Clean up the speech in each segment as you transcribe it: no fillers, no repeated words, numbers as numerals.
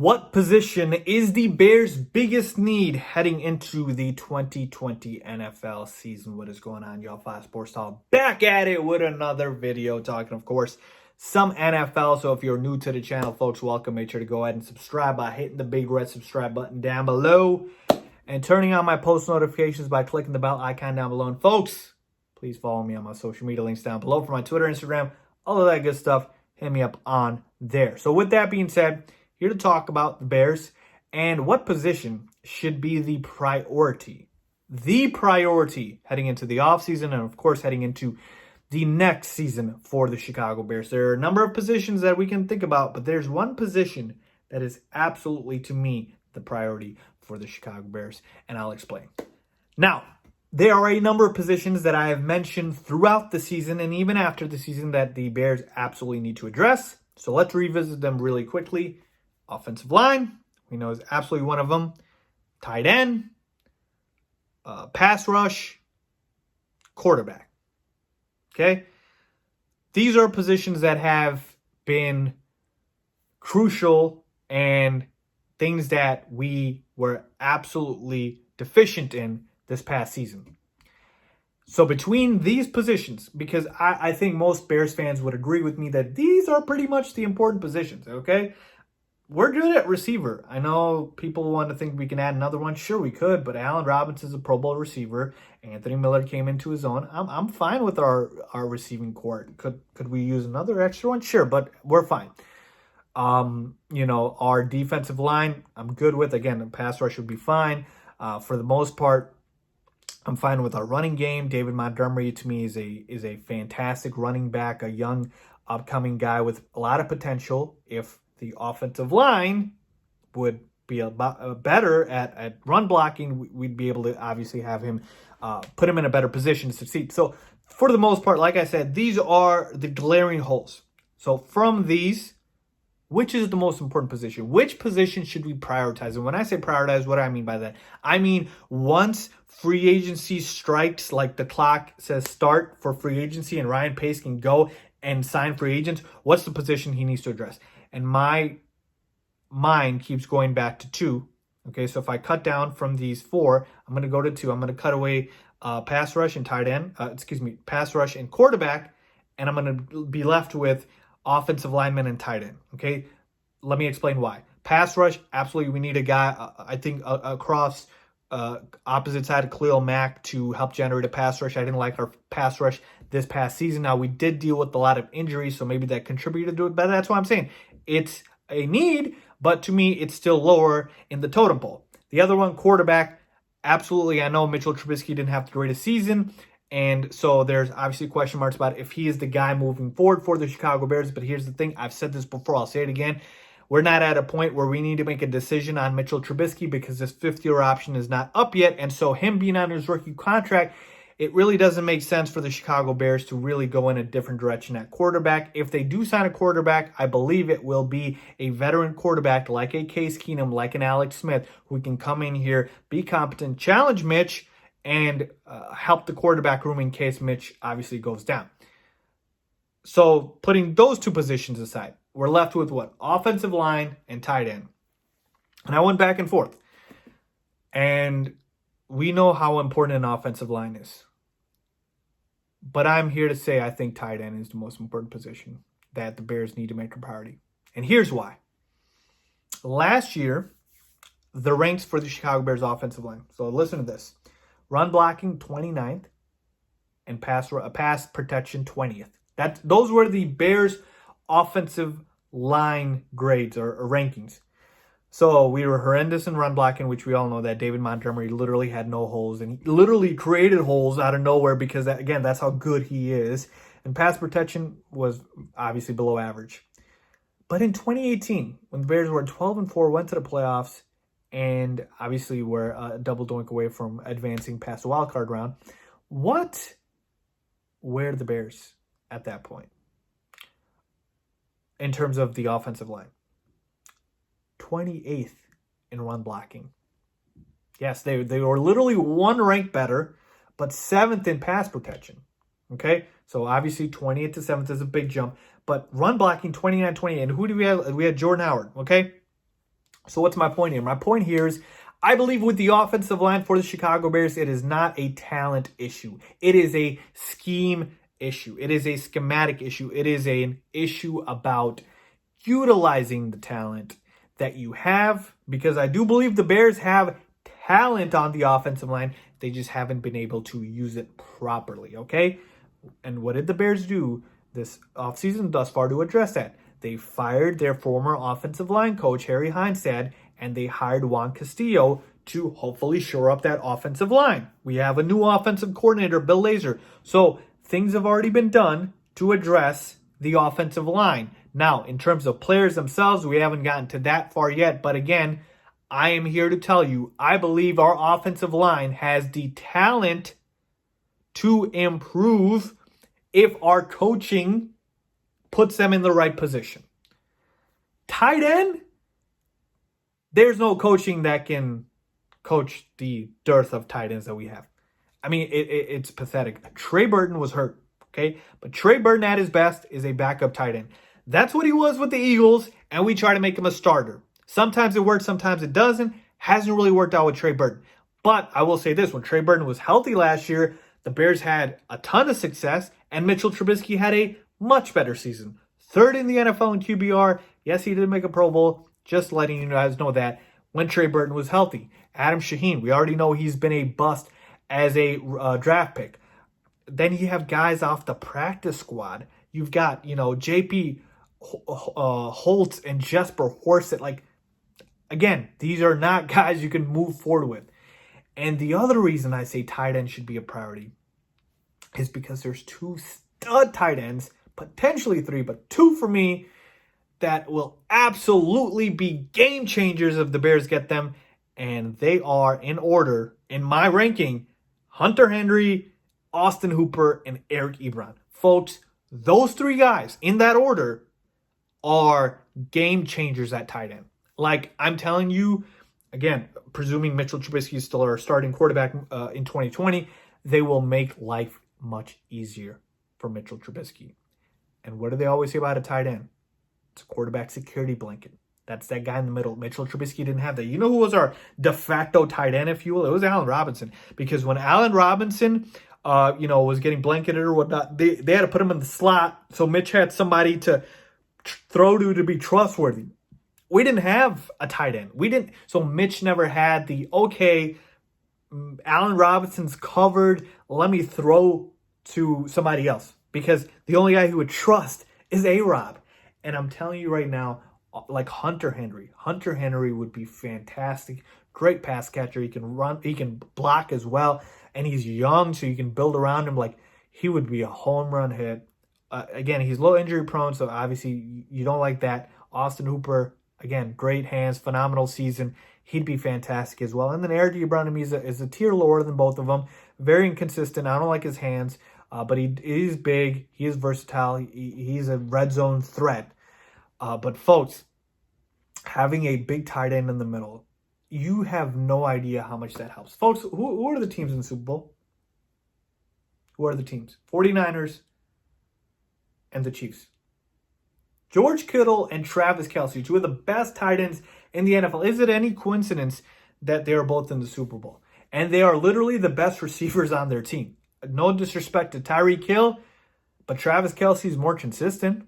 What position is the Bears' biggest need heading into the 2020 NFL season? What is going on, y'all? Five Sports Talk back at it with another video talking, of course, some NFL. So if you're new to the channel, folks, welcome. Make sure to go ahead and subscribe by hitting the big red subscribe button down below and turning on my post notifications by clicking the bell icon down below. And folks, please follow me on my social media links down below for my Twitter, Instagram, all of that good stuff. Hit me up on there. So with that being said, here to talk about the Bears and what position should be the priority. The priority heading into the offseason and, of course, heading into the next season for the Chicago Bears. There are a number of positions that we can think about, but there's one position that is absolutely, to me, the priority for the Chicago Bears, and I'll explain. Now, there are a number of positions that I have mentioned throughout the season and even after the season that the Bears absolutely need to address. So let's revisit them really quickly. Offensive line, we know is absolutely one of them. Tight end, pass rush, quarterback. Okay? These are positions that have been crucial and things that we were absolutely deficient in this past season. So between these positions, because I think most Bears fans would agree with me that these are pretty much the important positions, okay? We're good at receiver. I know people want to think we can add another one. Sure, we could, but Allen Robinson's a Pro Bowl receiver. Anthony Miller came into his own. I'm fine with our receiving core. Could we use another extra one? Sure, but we're fine. Our defensive line, I'm good with. Again, the pass rush would be fine. For the most part, I'm fine with our running game. David Montgomery, to me, is a fantastic running back, a young, upcoming guy with a lot of potential. If the offensive line would be better at run blocking, we'd be able to obviously have him, put him in a better position to succeed. So for the most part, like I said, these are the glaring holes. So from these, which is the most important position? Which position should we prioritize? And when I say prioritize, what do I mean by that? I mean, once free agency strikes, like the clock says start for free agency and Ryan Pace can go and sign free agents, what's the position he needs to address? And my mind keeps going back to two. Okay, so if I cut down from these four, I'm going to go to two. I'm going to cut away pass rush and tight end. Pass rush and quarterback. And I'm going to be left with offensive lineman and tight end. Okay, let me explain why. Pass rush, absolutely, we need a guy, I think, across opposite side of Khalil Mack to help generate a pass rush. I didn't like our pass rush this past season. Now, we did deal with a lot of injuries, so maybe that contributed to it, but that's what I'm saying. It's a need, but to me, it's still lower in the totem pole. The other one, quarterback, absolutely, I know Mitchell Trubisky didn't have the greatest season, and so there's obviously question marks about if he is the guy moving forward for the Chicago Bears. But here's the thing. I've said this before. I'll say it again. We're not at a point where we need to make a decision on Mitchell Trubisky because his fifth-year option is not up yet. And so him being on his rookie contract, it really doesn't make sense for the Chicago Bears to really go in a different direction at quarterback. If they do sign a quarterback, I believe it will be a veteran quarterback like a Case Keenum, like an Alex Smith, who can come in here, be competent, challenge Mitch, and help the quarterback room in case Mitch obviously goes down. So putting those two positions aside, we're left with what? Offensive line and tight end. And I went back and forth. And we know how important an offensive line is. But I'm here to say I think tight end is the most important position that the Bears need to make a priority. And here's why. Last year, the ranks for the Chicago Bears offensive line. So listen to this. Run blocking 29th and pass protection 20th. Those were the Bears offensive line grades or rankings. So we were horrendous in run blocking, which we all know that David Montgomery literally had no holes, and he literally created holes out of nowhere because, that's how good he is. And pass protection was obviously below average. But in 2018, when the Bears were 12-4, went to the playoffs, and obviously we're a double doink away from advancing past the wild card round, what were the Bears at that point in terms of the offensive line? 28th in run blocking. Yes, they were literally one rank better, but 7th in pass protection. Okay, so obviously 20th to 7th is a big jump, but run blocking 29-28. And who do we have? We had Jordan Howard. Okay, So what's my point here? My point here is I believe with the offensive line for the Chicago Bears, it is not a talent issue. It is a scheme issue. It is a schematic issue. It is an issue about utilizing the talent that you have, because I do believe the Bears have talent on the offensive line. They just haven't been able to use it properly, okay? And what did the Bears do this offseason thus far to address that? They fired their former offensive line coach, Harry Heinstad, and they hired Juan Castillo to hopefully shore up that offensive line. We have a new offensive coordinator, Bill Lazor. So things have already been done to address the offensive line. Now, in terms of players themselves, we haven't gotten to that far yet. But again, I am here to tell you, I believe our offensive line has the talent to improve if our coaching puts them in the right position. Tight end, there's no coaching that can coach the dearth of tight ends that we have. I mean, it's pathetic. Trey Burton was hurt, okay? But Trey Burton at his best is a backup tight end. That's what he was with the Eagles, and we try to make him a starter. Sometimes it works, sometimes it doesn't. Hasn't really worked out with Trey Burton. But I will say this, when Trey Burton was healthy last year, the Bears had a ton of success, and Mitchell Trubisky had a much better season. Third in the NFL in QBR. Yes, he did make a Pro Bowl. Just letting you guys know that when Trey Burton was healthy. Adam Shaheen, we already know he's been a bust as a draft pick. Then you have guys off the practice squad. You've got, JP Holtz and Jesper Horsett. Like, again, these are not guys you can move forward with. And the other reason I say tight end should be a priority is because there's two stud tight ends, potentially three, but two for me, that will absolutely be game changers if the Bears get them. And they are, in order, in my ranking, Hunter Henry, Austin Hooper, and Eric Ebron. Folks, those three guys, in that order, are game changers at tight end. Like, I'm telling you, again, presuming Mitchell Trubisky is still our starting quarterback in 2020, they will make life much easier for Mitchell Trubisky. And what do they always say about a tight end? It's a quarterback security blanket. That's that guy in the middle. Mitchell Trubisky didn't have that. You know who was our de facto tight end, if you will? It was Allen Robinson. Because when Allen Robinson, was getting blanketed or whatnot, they had to put him in the slot. So Mitch had somebody to throw to be trustworthy. We didn't have a tight end. So Mitch never had the, okay, Allen Robinson's covered, let me throw to somebody else. Because the only guy who would trust is A-Rob. And I'm telling you right now, like Hunter Henry would be fantastic. Great pass catcher. He can run, he can block as well. And he's young, so you can build around him. Like, he would be a home run hit. Again, he's low injury prone, so obviously you don't like that. Austin Hooper, again, great hands, phenomenal season. He'd be fantastic as well. And then Eric Ebron is a tier lower than both of them. Very inconsistent. I don't like his hands, but he is big. He is versatile. He's a red zone threat. But folks, having a big tight end in the middle, you have no idea how much that helps. Folks, who are the teams in the Super Bowl? Who are the teams? 49ers and the Chiefs. George Kittle and Travis Kelce, two of the best tight ends in the NFL. Is it any coincidence that they are both in the Super Bowl? And they are literally the best receivers on their team. No disrespect to Tyreek Hill, but Travis Kelce is more consistent.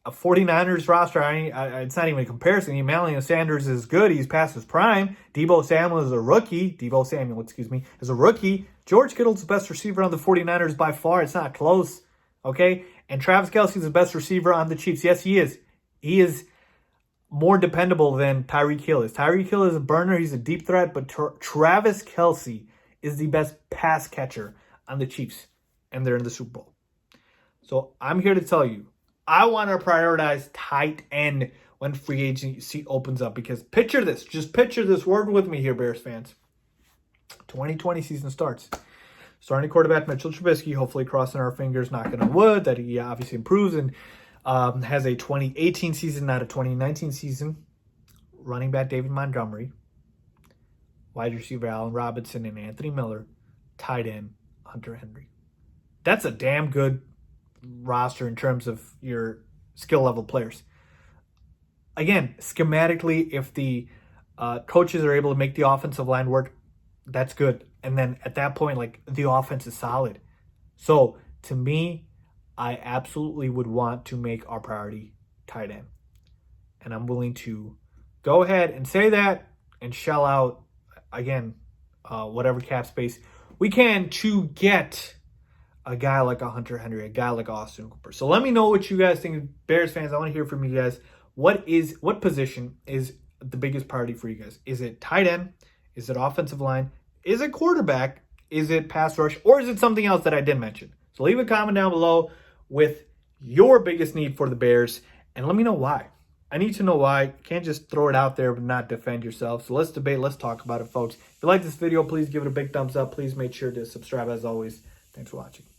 A 49ers roster, it's not even a comparison. Emmanuel Sanders is good. He's past his prime. Deebo Samuel is a rookie. Is a rookie. George Kittle's the best receiver on the 49ers by far. It's not close, okay? And Travis Kelce is the best receiver on the Chiefs. Yes, he is. He is more dependable than Tyreek Hill is. Tyreek Hill is a burner. He's a deep threat. But Travis Kelce is the best pass catcher on the Chiefs. And they're in the Super Bowl. So I'm here to tell you, I want to prioritize tight end when free agency opens up. Because picture this. Just picture this. Work with me here, Bears fans. 2020 season starts. Starting quarterback Mitchell Trubisky, hopefully crossing our fingers, knocking on wood, that he obviously improves and has a 2018 season, not a 2019 season. Running back David Montgomery. Wide receiver Allen Robinson and Anthony Miller. Tight end Hunter Henry. That's a damn good roster in terms of your skill level players. again, schematically, if the coaches are able to make the offensive line work, that's good. And then at that point, like, the offense is solid. So to me, I absolutely would want to make our priority tight end. And I'm willing to go ahead and say that and shell out, again, whatever cap space we can to get a guy like a Hunter Henry, a guy like Austin Cooper. So let me know what you guys think. Bears fans, I want to hear from you guys. What position is the biggest priority for you guys? Is it tight end? Is it offensive line? Is it quarterback? Is it pass rush? Or is it something else that I didn't mention? So leave a comment down below with your biggest need for the Bears, and let me know why. I need to know why. You can't just throw it out there but not defend yourself. So let's debate. Let's talk about it, folks. If you like this video, please give it a big thumbs up. Please make sure to subscribe as always. Thanks for watching.